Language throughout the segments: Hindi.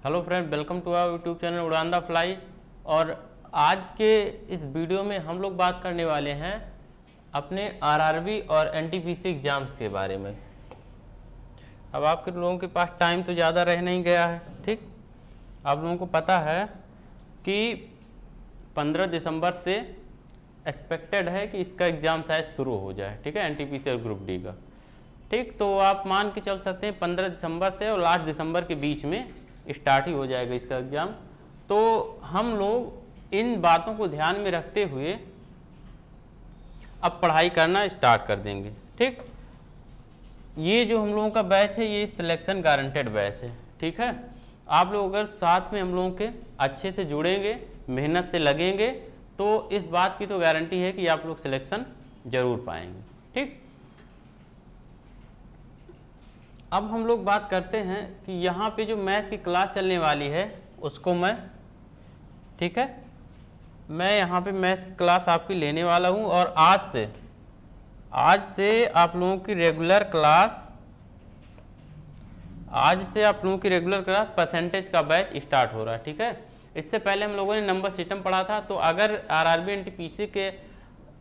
Hello friend, welcome to our YouTube channel Udaan the fly. और आज के इस वीडियो में हम लोग बात करने वाले हैं अपने आरआरबी और एनटीपीसी एग्ज़ाम्स के बारे में। अब आपके लोगों के पास टाइम तो ज़्यादा रह नहीं गया है, ठीक। आप लोगों को पता है कि 15 दिसंबर से एक्सपेक्टेड है कि इसका एग्ज़ाम शायद शुरू हो जाए, ठीक है, एनटीपीसी और ग्रुप डी का, ठीक। तो आप मान के चल सकते हैं 15 दिसंबर से और लास्ट दिसंबर के बीच में स्टार्ट ही हो जाएगा इसका एग्ज़ाम। तो हम लोग इन बातों को ध्यान में रखते हुए अब पढ़ाई करना स्टार्ट कर देंगे, ठीक। ये जो हम लोगों का बैच है ये सिलेक्शन गारंटेड बैच है, ठीक है। आप लोग अगर साथ में हम लोगों के अच्छे से जुड़ेंगे, मेहनत से लगेंगे, तो इस बात की तो गारंटी है कि आप लोग सिलेक्शन जरूर पाएंगे, ठीक। अब हम लोग बात करते हैं कि यहाँ पे जो मैथ की क्लास चलने वाली है उसको मैं, ठीक है, मैं यहाँ पे मैथ क्लास आपकी लेने वाला हूँ। और आज से आप लोगों की रेगुलर क्लास, परसेंटेज का बैच स्टार्ट हो रहा है, ठीक है। इससे पहले हम लोगों ने नंबर सिस्टम पढ़ा था, तो अगर आरआरबी एनटीपीसी के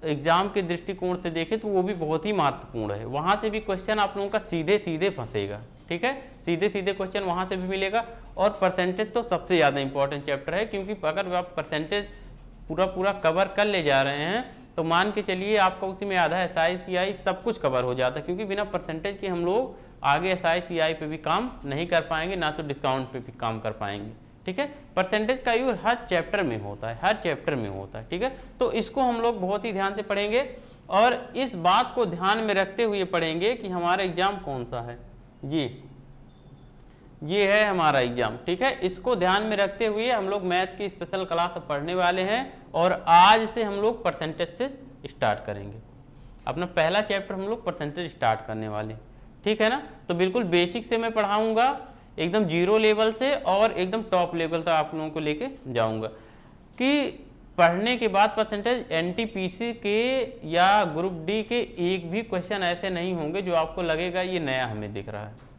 एग्जाम के दृष्टिकोण से देखें तो वो भी बहुत ही महत्वपूर्ण है। वहाँ से भी क्वेश्चन आप लोगों का सीधे फंसेगा, ठीक है, सीधे क्वेश्चन वहाँ से भी मिलेगा। और परसेंटेज तो सबसे ज़्यादा इंपॉर्टेंट चैप्टर है, क्योंकि अगर आप परसेंटेज पूरा कवर कर ले जा रहे हैं तो मान के चलिए आपका उसी में आधा SI CI सब कुछ कवर हो जाता है, क्योंकि बिना परसेंटेज के हम लोग आगे SI CI पे भी काम नहीं कर पाएंगे, ना तो डिस्काउंट पे भी काम कर पाएंगे, ठीक है। परसेंटेज का यूज हर चैप्टर में होता है, ठीक है। तो इसको हम लोग बहुत ही ध्यान से पढ़ेंगे और इस बात को ध्यान में रखते हुए पढ़ेंगे कि हमारा एग्जाम कौन सा है। ये है हमारा एग्जाम, ठीक है। इसको ध्यान में रखते हुए हम लोग मैथ की स्पेशल क्लास पढ़ने वाले हैं और आज से हम लोग परसेंटेज से स्टार्ट करेंगे। अपना पहला चैप्टर हम लोग परसेंटेज स्टार्ट करने वाले, ठीक है ना। तो बिल्कुल बेसिक से मैं पढ़ाऊंगा, एकदम जीरो लेवल से और एकदम टॉप लेवल तक आप लोगों को लेके जाऊंगा कि पढ़ने के बाद परसेंटेज एनटीपीसी के या ग्रुप डी के एक भी क्वेश्चन ऐसे नहीं होंगे जो आपको लगेगा ये नया हमें दिख रहा है।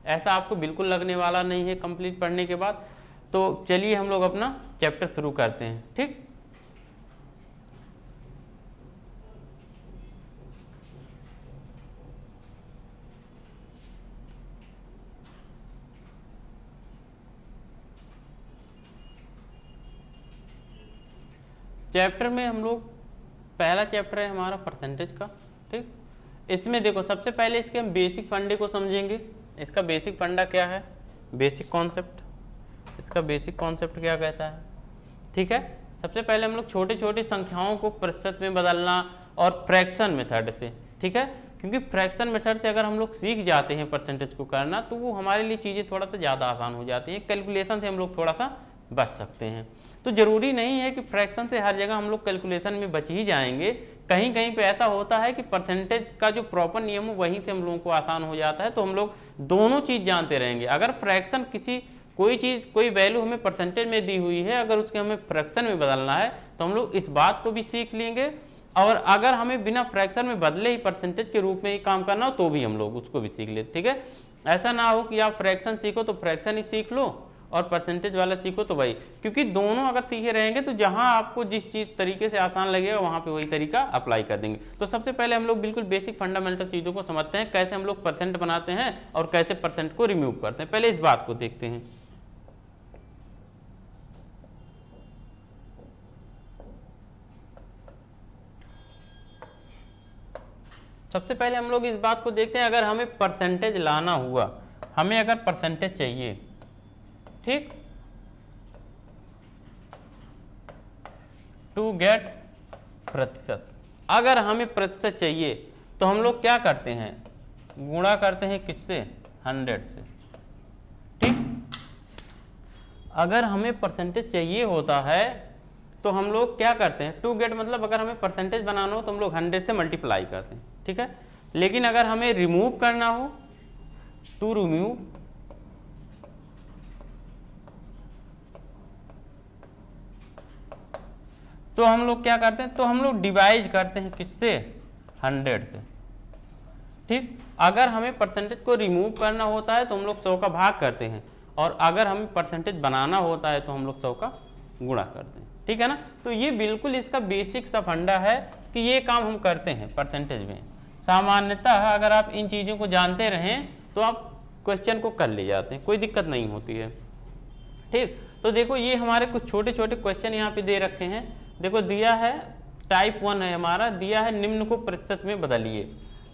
ऐसा आपको बिल्कुल लगने वाला नहीं है कंप्लीट पढ़ने के बाद। तो चलिए हम लोग अपना चैप्टर शुरू करते हैं, ठीक। चैप्टर में हम लोग, पहला चैप्टर है हमारा परसेंटेज का, ठीक। इसमें देखो सबसे पहले इसके हम बेसिक फंडे को समझेंगे। इसका बेसिक फंडा क्या है, बेसिक कॉन्सेप्ट, इसका बेसिक कॉन्सेप्ट क्या कहता है, ठीक है। सबसे पहले हम लोग छोटे छोटे संख्याओं को प्रतिशत में बदलना और फ्रैक्शन मेथड से, ठीक है, क्योंकि फ्रैक्शन मेथड से अगर हम लोग सीख जाते हैं परसेंटेज को करना तो वो हमारे लिए चीज़ें थोड़ा सा ज़्यादा आसान हो जाती हैं। कैलकुलेशन से हम लोग थोड़ा सा बच सकते हैं। तो जरूरी नहीं है कि फ्रैक्शन से हर जगह हम लोग कैलकुलेशन में बच ही जाएंगे, कहीं कहीं पे ऐसा होता है कि परसेंटेज का जो प्रॉपर नियम है वहीं से हम लोगों को आसान हो जाता है। तो हम लोग दोनों चीज़ जानते रहेंगे। अगर फ्रैक्शन कोई वैल्यू हमें परसेंटेज में दी हुई है, अगर उसके हमें फ्रैक्शन में बदलना है तो हम लोग इस बात को भी सीख लेंगे। और अगर हमें बिना फ्रैक्शन में बदले ही परसेंटेज के रूप में ही काम करना हो तो भी हम लोग उसको भी सीख लेते, ठीक है। ऐसा ना हो कि आप फ्रैक्शन सीखो तो फ्रैक्शन ही सीख लो और परसेंटेज वाला सीखो तो वही, क्योंकि दोनों अगर सीखे रहेंगे तो जहां आपको जिस चीज़ तरीके से आसान लगेगा वहां पे वही तरीका अप्लाई कर देंगे। तो सबसे पहले हम लोग बिल्कुल बेसिक फंडामेंटल चीज़ों को समझते हैं, कैसे हम लोग परसेंट बनाते हैं और कैसे परसेंट को रिमूव करते हैं। पहले इस बात को देखते हैं। सबसे पहले हम लोग इस बात को देखते हैं, अगर हमें परसेंटेज लाना हुआ, हमें अगर परसेंटेज चाहिए, ठीक, टू गेट प्रतिशत, अगर हमें प्रतिशत चाहिए तो हम लोग क्या करते हैं, गुणा करते हैं किससे, 100 से, ठीक। अगर हमें परसेंटेज चाहिए होता है तो हम लोग क्या करते हैं, टू गेट मतलब अगर हमें परसेंटेज बनाना हो तो हम लोग 100 से मल्टीप्लाई करते हैं, ठीक है। लेकिन अगर हमें रिमूव करना हो, टू रिमूव, तो हम लोग क्या करते हैं, तो हम लोग डिवाइड करते हैं किससे, 100 से, ठीक। अगर हमें परसेंटेज को रिमूव करना होता है तो हम लोग 100 का भाग करते हैं और अगर हमें परसेंटेज बनाना होता है तो हम लोग 100 का गुणा करते हैं, ठीक है ना। तो ये बिल्कुल इसका बेसिक सा फंडा है कि ये काम हम करते हैं परसेंटेज में। सामान्यतः अगर आप इन चीज़ों को जानते रहें तो आप क्वेश्चन को कर ले जाते हैं, कोई दिक्कत नहीं होती है, ठीक। तो देखो ये हमारे कुछ छोटे छोटे क्वेश्चन यहाँ पे दे रखे हैं। देखो दिया है टाइप 1 है हमारा, दिया है निम्न को प्रतिशत में बदलिए।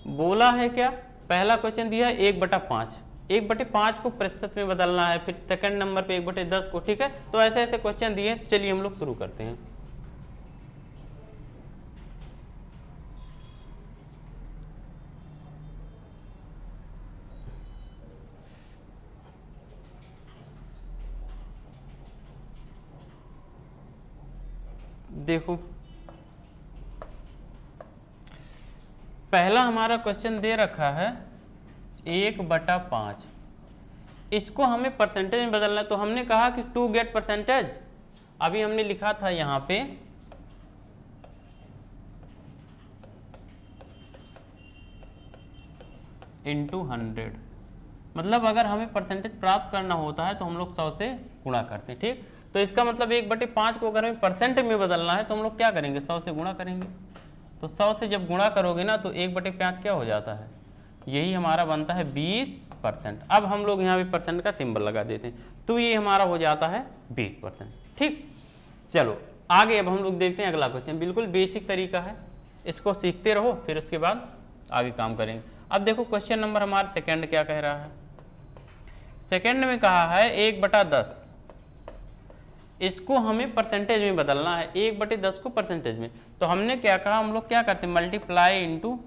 बोला है क्या, पहला क्वेश्चन दिया है 1/5, 1/5 को प्रतिशत में बदलना है, फिर सेकंड नंबर पे 1/10 को, ठीक है। तो ऐसे ऐसे क्वेश्चन दिए। चलिए हम लोग शुरू करते हैं। देखो पहला हमारा क्वेश्चन दे रखा है 1/5, इसको हमें परसेंटेज में बदलना है। तो हमने कहा कि टू गेट परसेंटेज, अभी हमने लिखा था यहाँ पे इंटू 100, मतलब अगर हमें परसेंटेज प्राप्त करना होता है तो हम लोग 100 से गुणा करते हैं, ठीक। तो इसका मतलब 1/5 को अगर हमें परसेंट में बदलना है तो हम लोग क्या करेंगे, 100 से गुणा करेंगे। तो 100 से जब गुणा करोगे ना तो 1/5 क्या हो जाता है, यही हमारा बनता है 20%। अब हम लोग यहाँ पे परसेंट का सिंबल लगा देते हैं, तो ये हमारा हो जाता है 20%, ठीक। चलो आगे अब हम लोग देखते हैं अगला क्वेश्चन, बिल्कुल बेसिक तरीका है, इसको सीखते रहो फिर उसके बाद आगे काम करेंगे। अब देखो क्वेश्चन नंबर हमारा सेकंड क्या कह रहा है। सेकंड में कहा है 1/10, इसको हमें परसेंटेज में बदलना है, 1/10 को परसेंटेज में। तो हमने क्या कहा, हम लोग क्या करते हैं, मल्टीप्लाई इंटू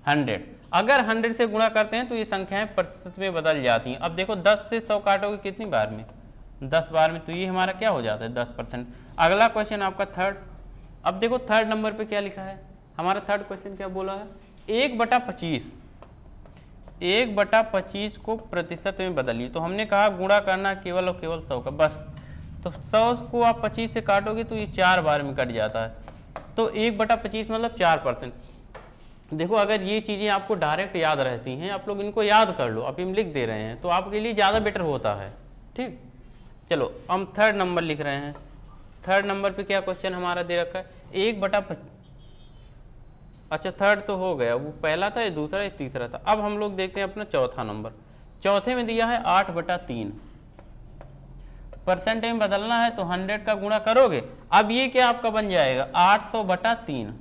100। अगर 100 से गुणा करते हैं तो ये संख्याएं प्रतिशत में बदल जाती हैं। अब देखो 10 से 100 काटोगे कितनी बार में, 10 बार में, तो ये हमारा क्या हो जाता है 10%। अगला क्वेश्चन आपका थर्ड। अब देखो थर्ड नंबर पे क्या लिखा है, हमारा थर्ड क्वेश्चन क्या बोला है, 1/25, 1/25 को प्रतिशत में बदलिए। तो हमने कहा गुणा करना केवल और केवल 100 का, बस। तो 100 को आप 25 से काटोगे तो ये 4 बार में कट जाता है, तो 1/25 मतलब 4%। देखो अगर ये चीज़ें आपको डायरेक्ट याद रहती हैं, आप लोग इनको याद कर लो, अभी हम लिख दे रहे हैं तो आपके लिए ज़्यादा बेटर होता है, ठीक। चलो हम थर्ड नंबर लिख रहे हैं। थर्ड नंबर पे क्या क्वेश्चन हमारा दे रखा है, 1/25, अच्छा थर्ड तो हो गया, वो पहला था, ये दूसरा, ये तीसरा था। अब हम लोग देखते हैं अपना चौथा नंबर। चौथे में दिया है 8/3, परसेंट में बदलना है तो 100 का गुणा करोगे। अब ये क्या आपका बन जाएगा 800/3,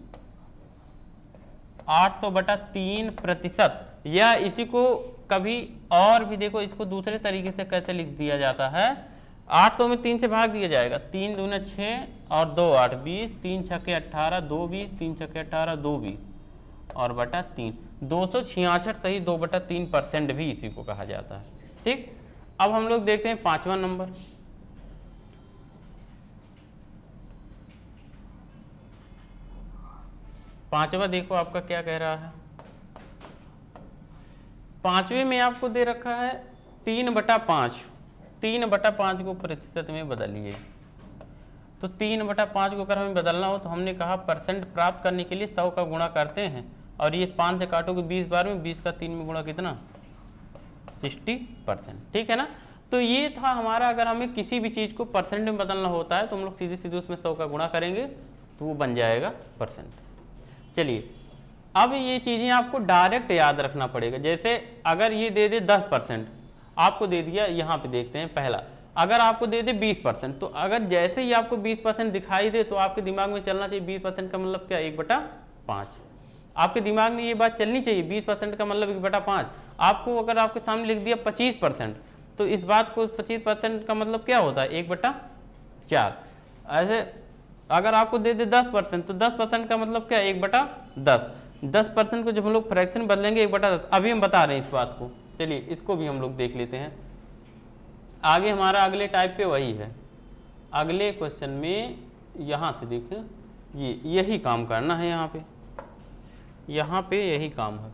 800/3 प्रतिशत, या इसी को कभी और भी देखो, इसको दूसरे तरीके से कैसे लिख दिया जाता है, 800 में 3 से भाग दिया जाएगा, 3 दूना 6 और 2 8, 20, 3 छक्के 18, 2 20, 3 छक्के 18, 2 20 और बटा 3, 266 सही 2/3% भी इसी को कहा जाता है, ठीक। अब हम लोग देखते हैं पांचवा नंबर। पांचवा देखो आपका क्या कह रहा है, पांचवे में आपको दे रखा है 3/5, 3/5 को प्रतिशत में बदलिए। तो 3/5 को अगर हमें बदलना हो तो हमने कहा परसेंट प्राप्त करने के लिए 100 का गुणा करते हैं, और ये 5 से काटोगे 20 बार में, 20 का 3 में गुणा कितना 60%, ठीक है ना। तो ये था हमारा, अगर हमें किसी भी चीज़ को परसेंट में बदलना होता है तो हम लोग सीधे सीधे उसमें 100 का गुणा करेंगे तो वो बन जाएगा परसेंट। चलिए अब ये चीज़ें आपको डायरेक्ट याद रखना पड़ेगा। जैसे अगर ये दे दे 10%, आपको दे दिया, यहाँ पे देखते हैं पहला, अगर आपको दे दे 20%, तो अगर जैसे ही आपको 20% दिखाई दे तो आपके दिमाग में चलना चाहिए 20% का मतलब क्या 1/5। आपके दिमाग में ये बात चलनी चाहिए 20% का मतलब 1/5। आपको अगर आपके सामने लिख दिया 25%, तो इस बात को 25% का मतलब क्या होता है 1/4। ऐसे अगर आपको दे दे 10%, तो 10% का मतलब क्या 1/10। 10% को जब हम लोग फ्रैक्शन बदलेंगे 1/10, अभी हम बता रहे हैं इस बात को। चलिए इसको भी हम लोग देख लेते हैं। आगे हमारा अगले टाइप पे वही है, अगले क्वेश्चन में यहाँ से देखें, ये यही काम करना है, यहाँ पे यही काम है।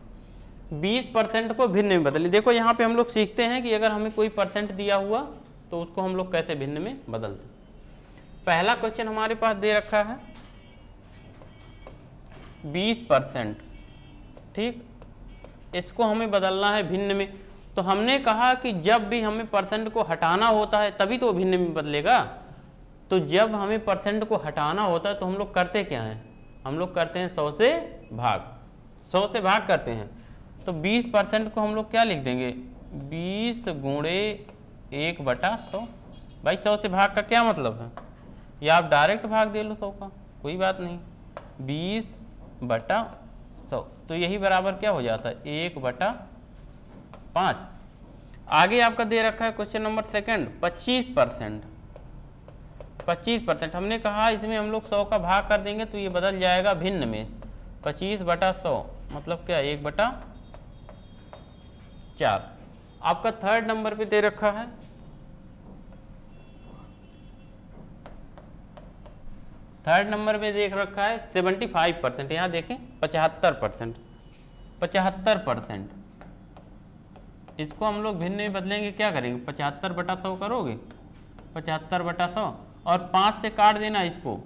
20% को भिन्न में बदलिए। देखो यहाँ पे हम लोग सीखते हैं कि अगर हमें कोई परसेंट दिया हुआ तो उसको हम लोग कैसे भिन्न में बदलते। पहला क्वेश्चन हमारे पास दे रखा है 20%, ठीक, इसको हमें बदलना है भिन्न में। तो हमने कहा कि जब भी हमें परसेंट को हटाना होता है तभी तो भिन्न में बदलेगा। तो जब हमें परसेंट को हटाना होता है तो हम लोग करते क्या हैं, हम लोग करते हैं 100 से भाग, 100 से भाग करते हैं। तो 20% को हम लोग क्या लिख देंगे, 20 गुणे 1/100। भाई 100 से भाग का क्या मतलब है, या आप डायरेक्ट भाग दे लो 100 का, कोई बात नहीं, 20/100। तो यही बराबर क्या हो जाता है, 1/5। आगे आपका दे रखा है क्वेश्चन नंबर सेकंड, 25%। 25% हमने कहा इसमें हम लोग 100 का भाग कर देंगे तो ये बदल जाएगा भिन्न में, 25/100 मतलब क्या, 1/4। आपका थर्ड नंबर पे दे रखा है, थर्ड नंबर पे देख रखा है 75%। यहाँ देखें 75%, 75%। इसको हम लोग भिन्न में बदलेंगे, क्या करेंगे, 75/100 करोगे, 75/100 और 5 से काट देना इसको,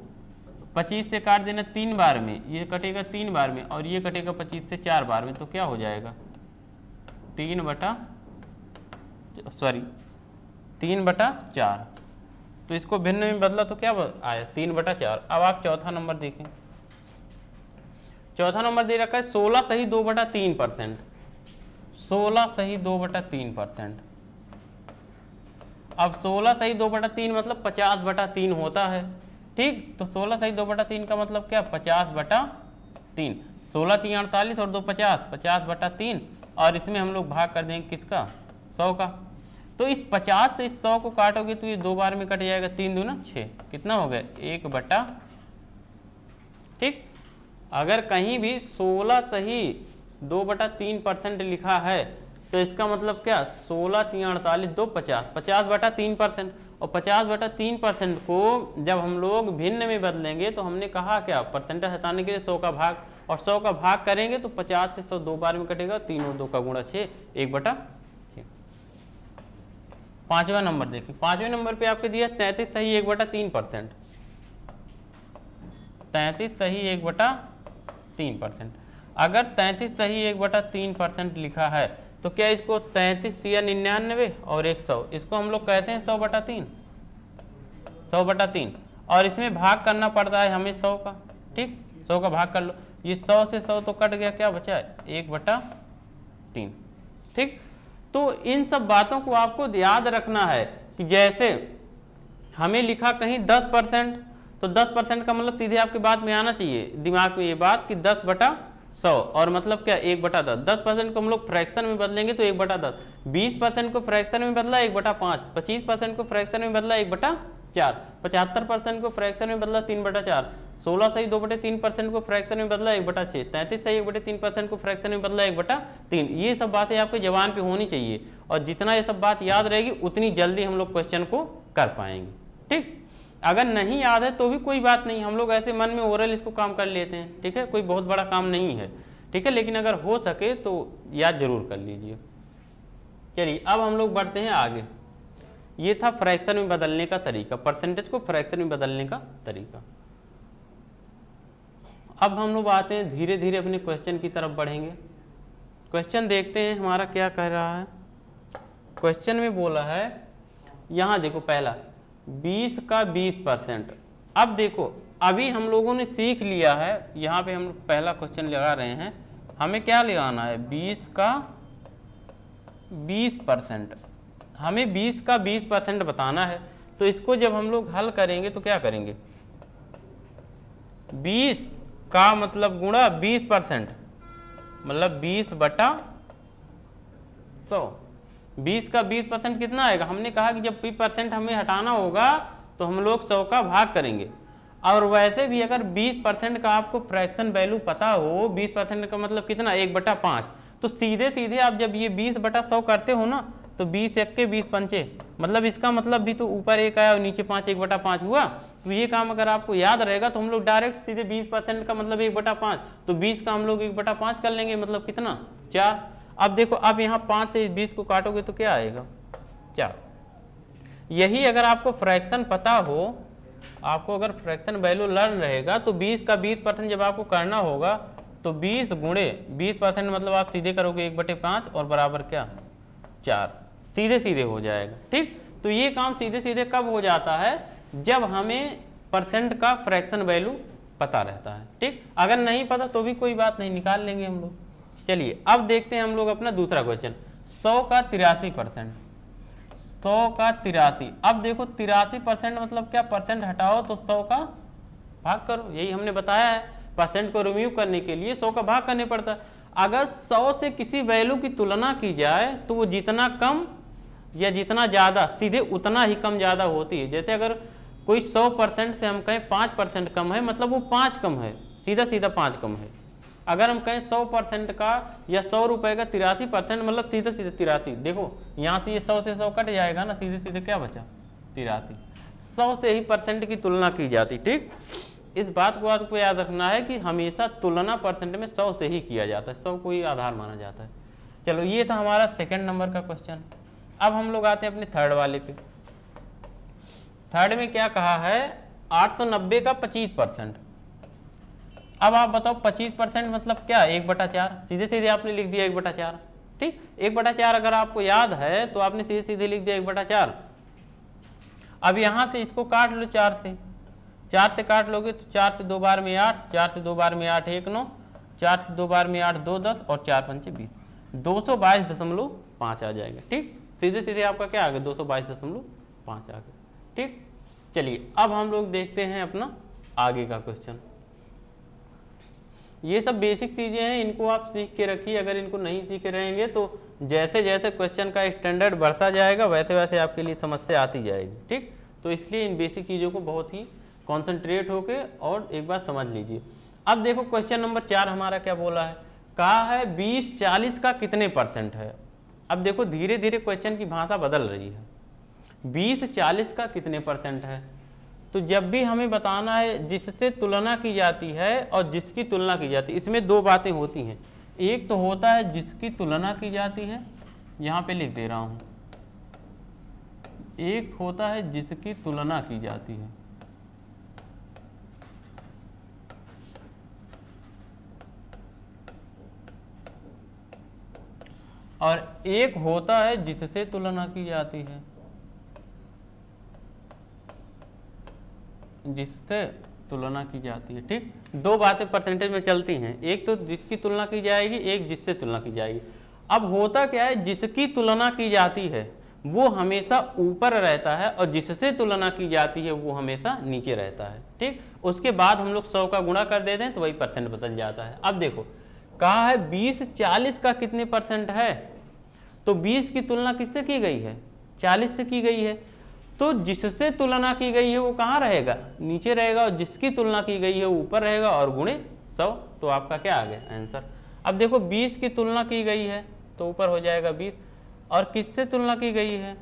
25 से काट देना 3 बार में, ये कटेगा 3 बार में और ये कटेगा 25 से 4 बार में, तो क्या हो जाएगा 3/4। तो इसको भिन्न में बदला तो क्या आया, 3/4। अब आप चौथा नंबर देखें, चौथा नंबर दे रखा है 16 सही 2/3%। 16 सही 2/3%। अब 16 सही 2/3 मतलब 50/3 होता है, ठीक। तो 16 सही 2/3 का मतलब क्या, 50/3। 16 3 48 और 2 50, 50/3। और इसमें हम लोग भाग कर देंगे किसका, 100 का। तो इस 50 से इस 100 को काटोगे तो ये 2 बार में कट जाएगा, 3 दूना 6, कितना हो गया, 1/, ठीक। अगर कहीं भी 16 सही 2/3% लिखा है तो इसका मतलब क्या, 16 3 48 2 50, 50/3%। और 50/3% को जब हम लोग भिन्न में बदलेंगे तो हमने कहा क्या, परसेंटेज हटाने के लिए 100 का भाग, और 100 का भाग करेंगे तो 50 से 100 2 बार में कटेगा, 3 और 2 का गुणा 6, 1/6। पांचवा नंबर देखिए, पांचवें नंबर पे आपके दिया 33 सही 1/3%। 33 सही 1/3%। अगर 33 सही 1/3% लिखा है तो क्या इसको 33 या 99 और 100, इसको हम लोग कहते हैं 100/3, 100/3। और इसमें भाग करना पड़ता है हमें 100 का, ठीक। 100 का भाग कर लो, ये 100 से 100 तो कट गया, क्या बचा, 1/3, ठीक। तो इन सब बातों को आपको याद रखना है कि जैसे हमें लिखा कहीं 10%, तो 10% का मतलब सीधे आपकी बात में आना चाहिए दिमाग में ये बात कि 10/100, और मतलब क्या, 1/10। 10% को हम लोग फ्रैक्शन में बदलेंगे तो 1/10। 20% को फ्रैक्शन में बदला 1/5। 25% को फ्रैक्शन में बदला 1/4। 75% को फ्रैक्शन में बदला 3/4। 16 सही 2/3% को फ्रैक्शन में बदला 1/6। 33 सही 1/3% को फ्रैक्शन में बदला 1/3। ये सब बातें आपके जबान पे होनी चाहिए, और जितना ये सब बात याद रहेगी उतनी जल्दी हम लोग क्वेश्चन को कर पाएंगे, ठीक। अगर नहीं याद है तो भी कोई बात नहीं, हम लोग ऐसे मन में ओरल इसको काम कर लेते हैं, ठीक है, कोई बहुत बड़ा काम नहीं है, ठीक है। लेकिन अगर हो सके तो याद जरूर कर लीजिए। चलिए अब हम लोग बढ़ते हैं आगे। ये था फ्रैक्शन में बदलने का तरीका, परसेंटेज को फ्रैक्शन में बदलने का तरीका। अब हम लोग आते हैं धीरे धीरे अपने क्वेश्चन की तरफ बढ़ेंगे। क्वेश्चन देखते हैं हमारा क्या कह रहा है। क्वेश्चन में बोला है, यहाँ देखो पहला 20 का 20%। अब देखो अभी हम लोगों ने सीख लिया है, यहाँ पे हम पहला क्वेश्चन लगा रहे हैं, हमें क्या लगाना है, 20 का 20%। हमें 20 का 20% बताना है। तो इसको जब हम लोग हल करेंगे तो क्या करेंगे, 20 का मतलब गुणा 20%, मतलब 20/100। 20 का 20% कितना आएगा, हमने कहा कि जब 20% हमें हटाना होगा तो हम लोग 100 का भाग करेंगे। और वैसे भी अगर 20% का आपको फ्रैक्शन वैल्यू पता हो, 20% का मतलब कितना, 1/5, तो सीधे सीधे आप जब ये 20/100 करते हो ना तो 20 1 के 20 पंचे, मतलब इसका मतलब भी तो ऊपर 1 आया और नीचे 5, 1/5 हुआ। तो ये काम अगर आपको याद रहेगा तो हम लोग डायरेक्ट सीधे 20% का मतलब 1/5, तो 20 का हम लोग 1/5 कर लेंगे, मतलब कितना, 4। अब देखो अब यहाँ 5 से 20 को काटोगे तो क्या आएगा, 4। यही अगर आपको फ्रैक्शन पता हो, आपको अगर फ्रैक्शन वैल्यू लर्न रहेगा तो 20 का 20% जब आपको करना होगा तो 20 गुणे 20% मतलब आप सीधे करोगे 1/5 और बराबर क्या, 4, सीधे सीधे हो जाएगा। ठीक, तो ये काम सीधे सीधे कब हो जाता है, जब हमें परसेंट का फ्रैक्शन वैल्यू पता रहता है। ठीक, अगर नहीं पता तो भी कोई बात नहीं, निकाल लेंगे हम लोग। चलिए अब देखते हैं हम लोग अपना दूसरा क्वेश्चन, 100 का 83%, 100 का 83। अब देखो 83% मतलब क्या, परसेंट हटाओ तो 100 का भाग करो, यही हमने बताया है। परसेंट को रिमूव करने के लिए 100 का भाग करने पड़ता है। अगर 100 से किसी वैल्यू की तुलना की जाए तो वो जितना कम या जितना ज़्यादा, सीधे उतना ही कम ज़्यादा होती है। जैसे अगर कोई 100% से हम कहें 5% कम है, मतलब वो 5 कम है, सीधा सीधा 5 कम है। अगर हम कहें 100% का या 100 रुपये का 83%, मतलब सीधे सीधे 83। देखो यहाँ से ये 100 से 100 कट जाएगा ना, सीधे सीधे क्या बचा, 83। 100 से ही परसेंट की तुलना की जाती। ठीक, इस बात को आपको याद रखना है कि हमेशा तुलना परसेंट में 100 से ही किया जाता है, 100 को ही आधार माना जाता है। चलो ये था हमारा सेकंड नंबर का क्वेश्चन। अब हम लोग आते हैं अपने थर्ड वाले पे। थर्ड में क्या कहा है, 890 का 25%। अब आप बताओ 25% मतलब क्या, 1/4। सीधे सीधे आपने लिख दिया 1/4। ठीक, 1/4 अगर आपको याद है तो आपने सीधे सीधे लिख दिया 1/4। अब यहाँ से इसको काट लो 4 से, 4 से काट लोगे तो 4 से 2 बार में 8, 4 से 2 बार में 8 1 9, 4 से 2 बार में 8 2 10 और 4 पंचे 20, 222.5 आ जाएगा। ठीक, सीधे सीधे आपका क्या आ गया, 222.5 आ गया। ठीक, चलिए अब हम लोग देखते हैं अपना आगे का क्वेश्चन। ये सब बेसिक चीज़ें हैं, इनको आप सीख के रखिए। अगर इनको नहीं सीखे रहेंगे तो जैसे जैसे क्वेश्चन का स्टैंडर्ड बढ़ता जाएगा वैसे वैसे आपके लिए समस्या आती जाएगी। ठीक, तो इसलिए इन बेसिक चीज़ों को बहुत ही कॉन्सेंट्रेट होके और एक बार समझ लीजिए। अब देखो क्वेश्चन नंबर 4 हमारा क्या बोला है, कहा है 20-40 का कितने परसेंट है। अब देखो धीरे धीरे क्वेश्चन की भाषा बदल रही है। 20-40 का कितने परसेंट है, तो जब भी हमें बताना है जिससे तुलना की जाती है और जिसकी तुलना की जाती है, इसमें दो बातें होती हैं। एक तो होता है जिसकी तुलना की जाती है, यहाँ पे लिख दे रहा हूँ, एक होता है जिसकी तुलना की जाती है, और एक होता है जिससे तुलना की जाती है, जिससे तुलना की जाती है। ठीक, दो बातें परसेंटेज में चलती हैं, एक तो जिसकी तुलना की जाएगी, एक जिससे तुलना की जाएगी। अब होता क्या है, जिसकी तुलना की जाती है वो हमेशा ऊपर रहता है और जिससे तुलना की जाती है वो हमेशा नीचे रहता है। ठीक, उसके बाद हम लोग 100 का गुणा कर देते हैं तो वही परसेंट बदल जाता है। अब देखो कहा है 20-40 का कितने परसेंट है, तो 20 की तुलना किससे की गई है, 40 से की गई है, तो जिससे तुलना की गई है वो कहाँ रहेगा, नीचे रहेगा, और जिसकी तुलना की गई है ऊपर रहेगा, और गुणे 100, तो आपका क्या आ गया आंसर। अब देखो 20 की तुलना की गई है तो ऊपर हो जाएगा 20, और किससे तुलना की गई है,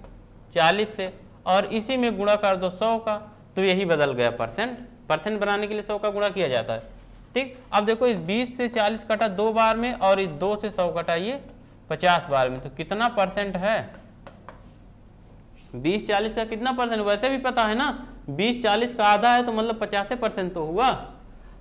40 से, और इसी में गुणा कर दो 100 का, तो यही बदल गया परसेंट। परसेंट बनाने के लिए 100 का गुणा किया जाता है। ठीक, अब देखो इस 20 से 40 कटा 2 बार में, और इस 2 से 100 कटाइए 50 बार में, तो कितना परसेंट है, 20-40 का कितना परसेंट, वैसे भी पता है ना, 20-40 का आधा है तो मतलब 50% तो हुआ।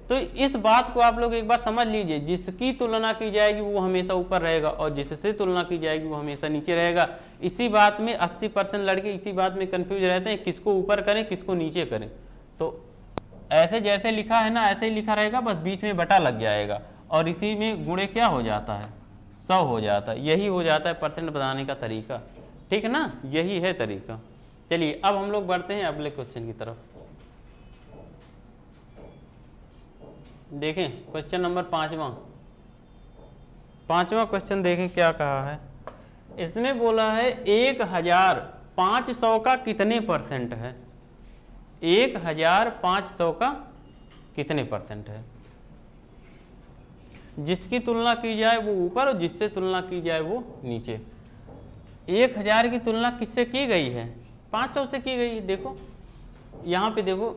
तो इस बात को आप लोग एक बार समझ लीजिए, जिसकी तुलना की जाएगी वो हमेशा ऊपर रहेगा और जिससे तुलना की जाएगी वो हमेशा नीचे रहेगा। इसी बात में 80% लड़के इसी बात में कंफ्यूज रहते हैं, किसको ऊपर करें किसको नीचे करें। तो ऐसे जैसे लिखा है ना ऐसे ही लिखा रहेगा, बस बीच में बटा लग जाएगा और इसी में गुणे क्या हो जाता है, 100 हो जाता है। यही हो जाता है परसेंट बताने का तरीका। ठीक है ना, यही है तरीका। चलिए अब हम लोग बढ़ते हैं अगले क्वेश्चन की तरफ। देखें क्वेश्चन नंबर 5वां क्वेश्चन देखें क्या कहा है। इसमें बोला है 1500 का कितने परसेंट है, 1500 का कितने परसेंट है, जिसकी तुलना की जाए वो ऊपर और जिससे तुलना की जाए वो नीचे। 1000 की तुलना किससे की गई है, 500 से की गई है। देखो यहाँ पे देखो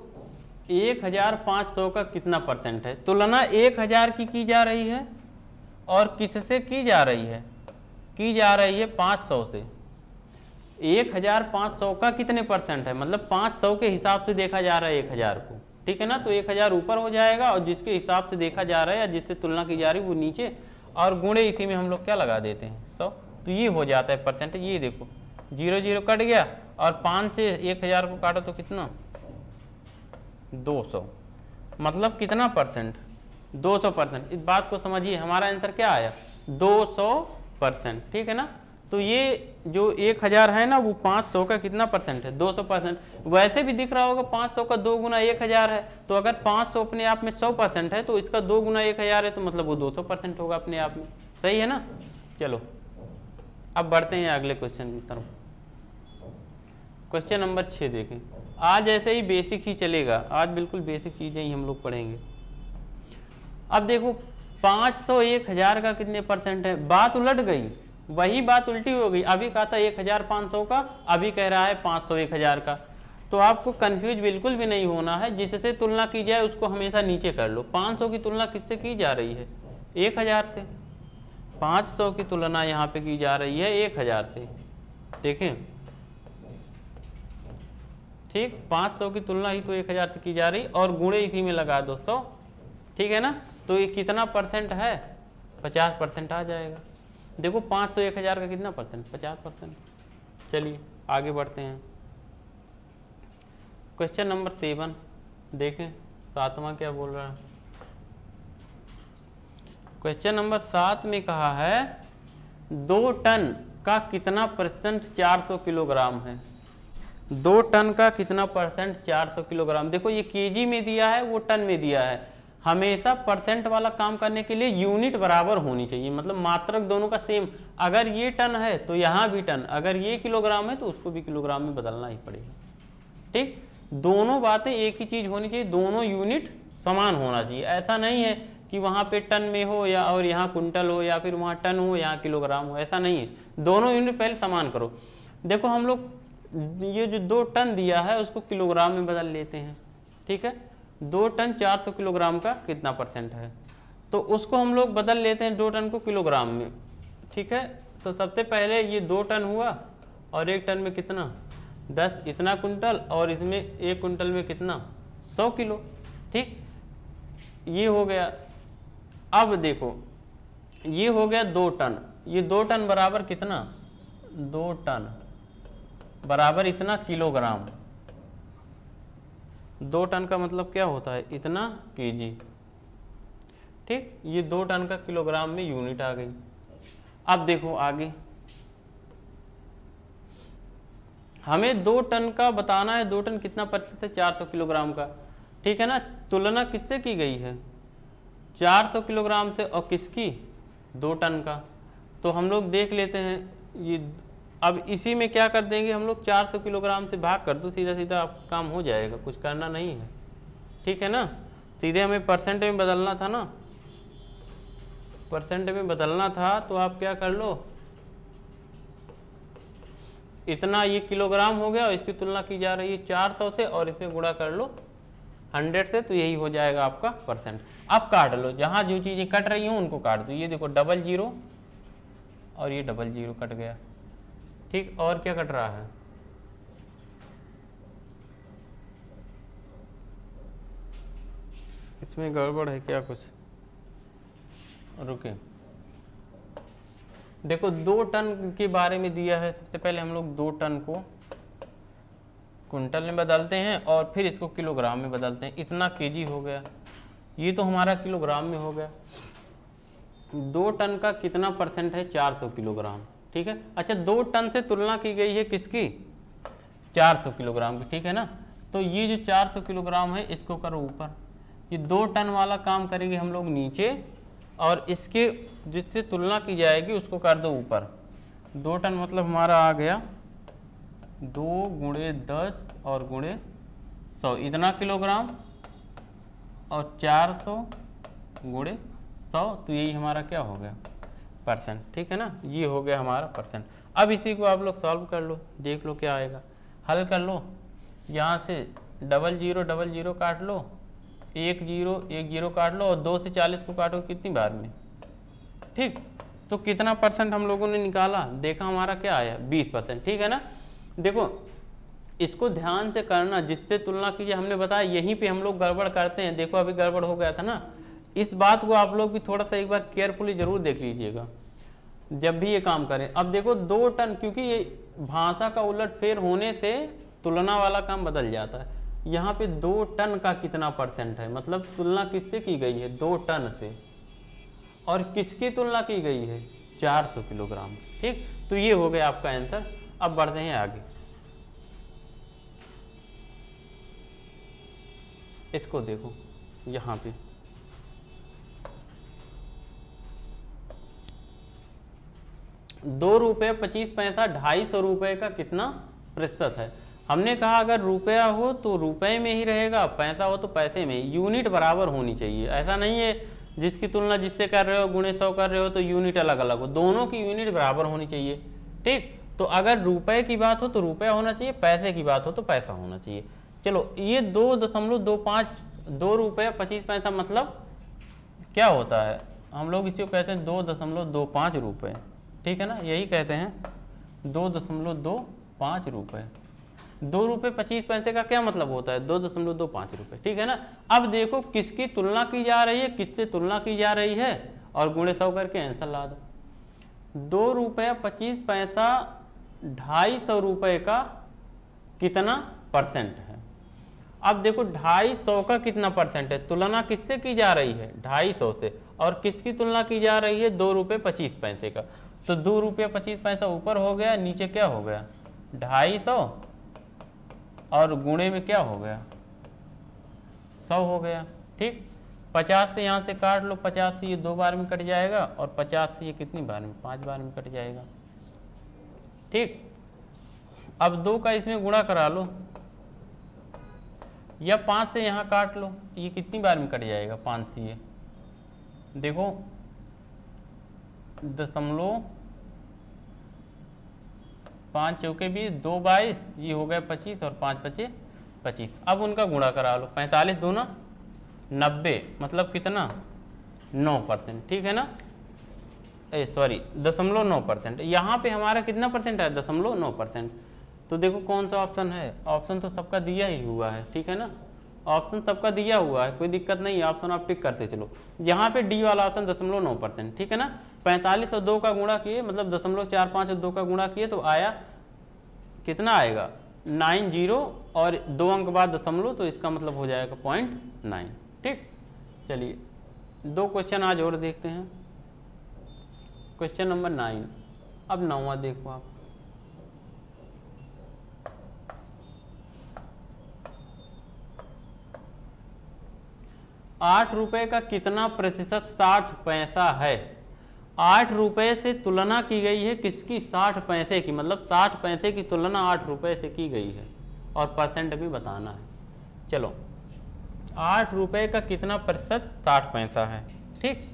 1500 का कितना परसेंट है, तुलना 1000 की जा रही है और किससे की जा रही है, 500 से। 1500 का कितने परसेंट है, मतलब 500 के हिसाब से देखा जा रहा है 1000 को। ठीक है ना, तो 1000 ऊपर हो जाएगा और जिसके हिसाब से देखा जा रहा है या जिससे तुलना की जा रही है वो नीचे, और गुणे इसी में हम लोग क्या लगा देते हैं 100। तो ये हो जाता है परसेंटेज। ये देखो 0 0 कट गया और 5 से 1000 को काटो तो कितना 200, मतलब कितना परसेंट 200%। इस बात को समझिए, हमारा आंसर क्या आया 200%, ठीक है ना। तो ये जो 1000 है ना वो 500 का कितना परसेंट है 200%। वैसे भी दिख रहा होगा 500 का 2 गुना 1000 है, तो अगर 500 अपने आप में 100% है तो इसका 2 गुना 1000 है तो मतलब वो 200% होगा अपने आप में, सही है ना। चलो अब बढ़ते हैं अगले क्वेश्चन की तरफ। क्वेश्चन नंबर 6 देखें। आज ऐसे ही बेसिक ही चलेगा, आज बिल्कुल बेसिक चीजें ही हम लोग पढ़ेंगे। अब देखो 500 1000 का कितने परसेंट है, बात उलट गई, वही बात उल्टी हो गई। अभी कहा था 1500 का, अभी कह रहा है 500 1000 का। तो आपको कंफ्यूज बिल्कुल भी नहीं होना है, जिससे तुलना की जाए उसको हमेशा नीचे कर लो। 500 की तुलना किससे की जा रही है 1000 से, 500 की तुलना यहाँ पे की जा रही है 1000 से, देखें ठीक। 500 की तुलना ही तो 1000 से की जा रही और गुणे इसी में लगा दो 100, ठीक है ना। तो ये कितना परसेंट है 50% आ जाएगा। देखो 500 1000 का कितना परसेंट 50%। चलिए आगे बढ़ते हैं। क्वेश्चन नंबर 7 देखें, 7वां क्या बोल रहा है। क्वेश्चन नंबर 7 में कहा है 2 टन का कितना परसेंट 400 किलोग्राम है। 2 टन का कितना परसेंट 400 किलोग्राम। देखो ये केजी में दिया है, वो टन में दिया है। हमेशा परसेंट वाला काम करने के लिए यूनिट बराबर होनी चाहिए, मतलब मात्रक दोनों का सेम। अगर ये टन है तो यहाँ भी टन, अगर ये किलोग्राम है तो उसको भी किलोग्राम में बदलना ही पड़ेगा, ठीक। दोनों बातें एक ही चीज होनी चाहिए, दोनों यूनिट समान होना चाहिए। ऐसा नहीं है कि वहाँ पे टन में हो या और यहाँ कुंटल हो, या फिर वहाँ टन हो यहाँ किलोग्राम हो, ऐसा नहीं है। दोनों यूनिट पहले समान करो। देखो हम लोग ये जो 2 टन दिया है उसको किलोग्राम में बदल लेते हैं, ठीक है। 2 टन 400 किलोग्राम का कितना परसेंट है, तो उसको हम लोग बदल लेते हैं 2 टन को किलोग्राम में, ठीक है। तो सबसे पहले ये 2 टन हुआ और 1 टन में कितना 10, इतना कुंटल, और इसमें 1 कुंटल में कितना 100 किलो, ठीक। ये हो गया। अब देखो ये हो गया 2 टन, ये 2 टन बराबर कितना 2 टन बराबर इतना किलोग्राम। 2 टन का मतलब क्या होता है इतना केजी, ठीक। ये 2 टन का किलोग्राम में यूनिट आ गई। अब देखो आगे हमें 2 टन का बताना है, 2 टन कितना प्रतिशत है 400 किलोग्राम का, ठीक है ना। तुलना किससे की गई है 400 किलोग्राम से, और किसकी 2 टन का। तो हम लोग देख लेते हैं ये। अब इसी में क्या कर देंगे हम लोग 400 किलोग्राम से भाग कर दो, सीधा सीधा आप काम हो जाएगा, कुछ करना नहीं है, ठीक है ना। सीधे हमें परसेंट में बदलना था ना, परसेंट में बदलना था। तो आप क्या कर लो, इतना ये किलोग्राम हो गया और इसकी तुलना की जा रही है 400 से, और इसमें गुणा कर लो 100 से, तो यही हो जाएगा आपका परसेंट। अब काट लो, जहाँ जो चीज़ें कट रही हों उनको काट दो। ये देखो 00 और ये 00 कट गया, ठीक। और क्या कट रहा है इसमें गड़बड़ है क्या कुछ, रुके। देखो 2 टन के बारे में दिया है, सबसे पहले हम लोग 2 टन को कुंटल में बदलते हैं और फिर इसको किलोग्राम में बदलते हैं। इतना केजी हो गया, ये तो हमारा किलोग्राम में हो गया। 2 टन का कितना परसेंट है 400 किलोग्राम, ठीक है। अच्छा 2 टन से तुलना की गई है किसकी 400 किलोग्राम की, ठीक है ना। तो ये जो 400 किलोग्राम है इसको करो ऊपर, ये 2 टन वाला काम करेंगे हम लोग नीचे, और इसके जिससे तुलना की जाएगी उसको कर दो ऊपर। 2 टन मतलब हमारा आ गया 2 गुणे 10 और गुणे 100, इतना किलोग्राम, और 400 गुणे 100, तो यही हमारा क्या हो गया परसेंट, ठीक है ना। ये हो गया हमारा परसेंट। अब इसी को आप लोग सॉल्व कर लो, देख लो क्या आएगा। हल कर लो, यहाँ से 00 काट लो, 1 0 काट लो, और 2 से 40 को काटो कितनी बार में, ठीक। तो कितना परसेंट हम लोगों ने निकाला, देखा हमारा क्या आया 20%, ठीक है ना। देखो इसको ध्यान से करना, जिससे तुलना कीजिए, हमने बताया यहीं पे हम लोग गड़बड़ करते हैं। देखो अभी गड़बड़ हो गया था ना, इस बात को आप लोग भी थोड़ा सा एक बार केयरफुली जरूर देख लीजिएगा। जब भी ये काम करें। अब देखो 2 टन, क्योंकि ये भाषा का उलटफेर होने से तुलना वाला काम बदल जाता है। यहाँ पे 2 टन का कितना % है, मतलब तुलना किससे की गई है, 2 टन से, और किसकी तुलना की गई है, 400 किलोग्राम। ठीक, तो ये हो गया आपका आंसर। अब बढ़ते हैं आगे। इसको देखो, यहाँ पे 2 रुपये 25 पैसा 250 रुपये का कितना प्रतिशत है। हमने कहा अगर रुपया हो तो रुपए में ही रहेगा, पैसा हो तो पैसे में। यूनिट बराबर होनी चाहिए, ऐसा नहीं है जिसकी तुलना जिससे कर रहे हो गुणे 100 कर रहे हो तो यूनिट अलग अलग हो, दोनों की यूनिट बराबर होनी चाहिए। ठीक, तो अगर रुपए की बात हो तो रुपया होना चाहिए, पैसे की बात हो तो पैसा होना चाहिए। चलो, ये 2.25 2 रुपये 25 पैसा मतलब क्या होता है, हम लोग इसी को कहते हैं 2.25 रुपये। ठीक है ना, यही कहते हैं 2.25 रुपये। 2 रुपये 25 पैसे का क्या मतलब होता है, 2.25 रुपये। ठीक है ना। अब देखो किसकी तुलना की जा रही है, किससे तुलना की जा रही है, और गुणे 100 करके आंसर ला दो। 2 रुपये 25 पैसा 250 रुपये का कितना % है। अब देखो 250 का कितना % है, तुलना किससे की जा रही है, 250 से, और किसकी तुलना की जा रही है, 2 रुपये 25 पैसे का। तो 2 रुपये 25 पैसा ऊपर हो गया, नीचे क्या हो गया, 250, और गुणे में क्या हो गया, 100 हो गया। ठीक, 50 से यहाँ से काट लो, 50 से ये 2 बार में कट जाएगा, और 50 से ये कितनी बार में, 5 बार में कट जाएगा। ठीक, अब 2 का इसमें गुणा करा लो, या 5 से यहाँ काट लो, ये कितनी बार में कट जाएगा, 5 से ये देखो 5 चौके 20, 2 22, ये हो गया 25, और 5 पचे 25। अब उनका गुणा करा लो, 45 दूना 90, मतलब कितना, 9%। ठीक है ना, सॉरी 0.9%। यहाँ पे हमारा कितना % है, 0.9%। तो देखो कौन सा ऑप्शन है, ऑप्शन तो सबका दिया ही हुआ है। ठीक है ना, ऑप्शन सबका दिया हुआ है, कोई दिक्कत नहीं है, ऑप्शन आप टिक करते चलो। यहाँ पे डी वाला ऑप्शन 0.9%। ठीक है ना, 45 और 2 का गुणा किए, मतलब 0.45 और 2 का गुणा किए तो आया कितना आएगा, 90, और 2 अंक बाद दशमलव, तो इसका मतलब हो जाएगा 0.9। ठीक, चलिए 2 क्वेश्चन आज और देखते हैं। Question number 9। अब 9वां देखो आप। ₹8 का कितना प्रतिशत 60 पैसा है। 8 रुपये से तुलना की गई है किसकी, 60 पैसे की, मतलब 60 पैसे की तुलना 8 रुपये से की गई है, और % भी बताना है। चलो, 8 रुपये का कितना प्रतिशत 60 पैसा है। ठीक,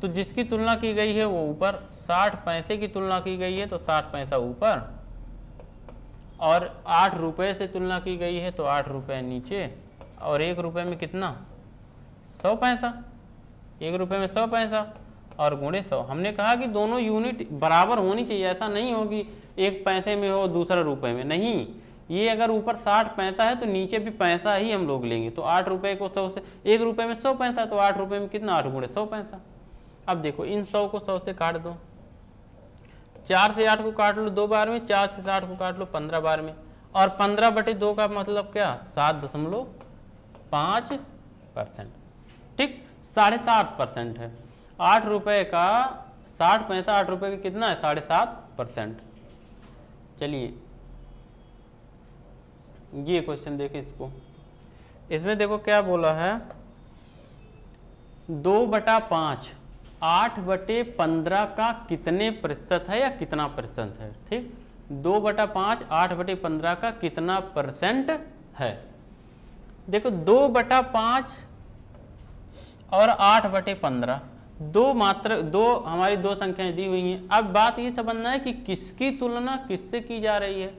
तो जिसकी तुलना की गई है वो ऊपर, 60 पैसे की तुलना की गई है तो 60 पैसा ऊपर, और 8 रुपये से तुलना की गई है तो 8 रुपये नीचे, और 1 रुपये में कितना, 100 पैसा। 1 रुपये में 100 पैसा, और गुणे 100। हमने कहा कि दोनों यूनिट बराबर होनी चाहिए, ऐसा नहीं होगी एक पैसे में हो दूसरा रुपए में, नहीं। ये अगर ऊपर 60 पैसा है तो नीचे भी पैसा ही हम लोग लेंगे। तो 8 रुपये को 100 से, 1 रुपये में 100 पैसा, तो 8 रुपये में कितना, 8 गुणे 100 पैसा। अब देखो इन 100 को 100 से काट दो, 4 से 8 को काट लो 2 बार में, 4 से 60 को काट लो 15 बार में, और 15/2 का मतलब क्या, 7.5%। ठीक, 7.5% है। 8 रुपये का 60 पैसा, 8 रुपये का कितना है, 7.5%। चलिए ये क्वेश्चन देखें इसको। इसमें देखो क्या बोला है, 2/5 8/15 का कितने प्रतिशत है, या कितना प्रतिशत है। ठीक, 2/5 8/15 का कितना % है। देखो 2/5 और 8/15, दो हमारी 2 संख्याएं दी हुई हैं। अब बात ये समझना है कि किसकी तुलना किससे की जा रही है।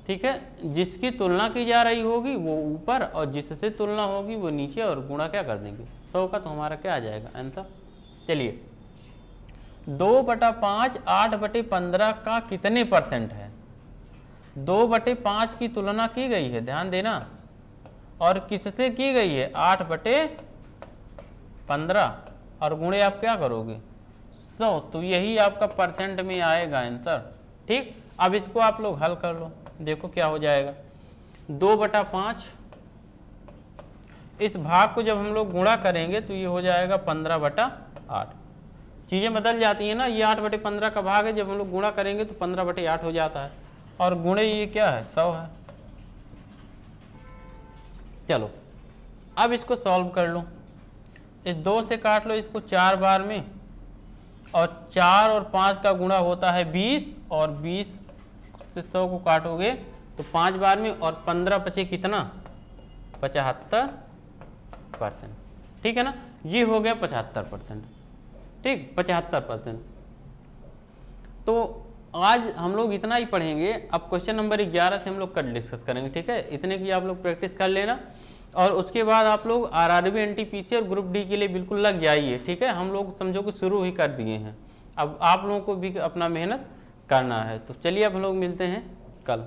ठीक है, जिसकी तुलना की जा रही होगी वो ऊपर, और जिससे तुलना होगी वो नीचे, और गुणा क्या कर देंगे 100 का, तो हमारा क्या आ जाएगा आंसर। चलिए 2/5 8/15 का कितने % है। 2/5 की तुलना की गई है, ध्यान देना, और किससे की गई है, 8/15, और गुणे आप क्या करोगे 100, तो यही आपका परसेंट में आएगा आंसर। ठीक, अब इसको आप लोग हल कर लो, देखो क्या हो जाएगा। 2/5, इस भाग को जब हम लोग गुणा करेंगे तो ये हो जाएगा 15/8। चीज़ें बदल जाती हैं ना, ये 8/15 का भाग है, जब हम लोग गुणा करेंगे तो 15/8 हो जाता है, और गुणे ये क्या है 100 है। चलो अब इसको सॉल्व कर लो, इस 2 से काट लो इसको 4 बार में, और 4 और 5 का गुणा होता है 20, और 20 से 100 को काटोगे तो 5 बार में, और 15 बचे कितना 75%। ठीक है ना, ये हो गया 75%। ठीक, 75%। तो आज हम लोग इतना ही पढ़ेंगे, अब क्वेश्चन नंबर 11 से हम लोग कल डिस्कस करेंगे। ठीक है, इतने की आप लोग प्रैक्टिस कर लेना, और उसके बाद आप लोग आरआरबी, एनटीपीसी और ग्रुप डी के लिए बिल्कुल लग जाइए। ठीक है, हम लोग समझो कि शुरू ही कर दिए हैं, अब आप लोगों को भी अपना मेहनत करना है। तो चलिए अब हम लोग मिलते हैं कल।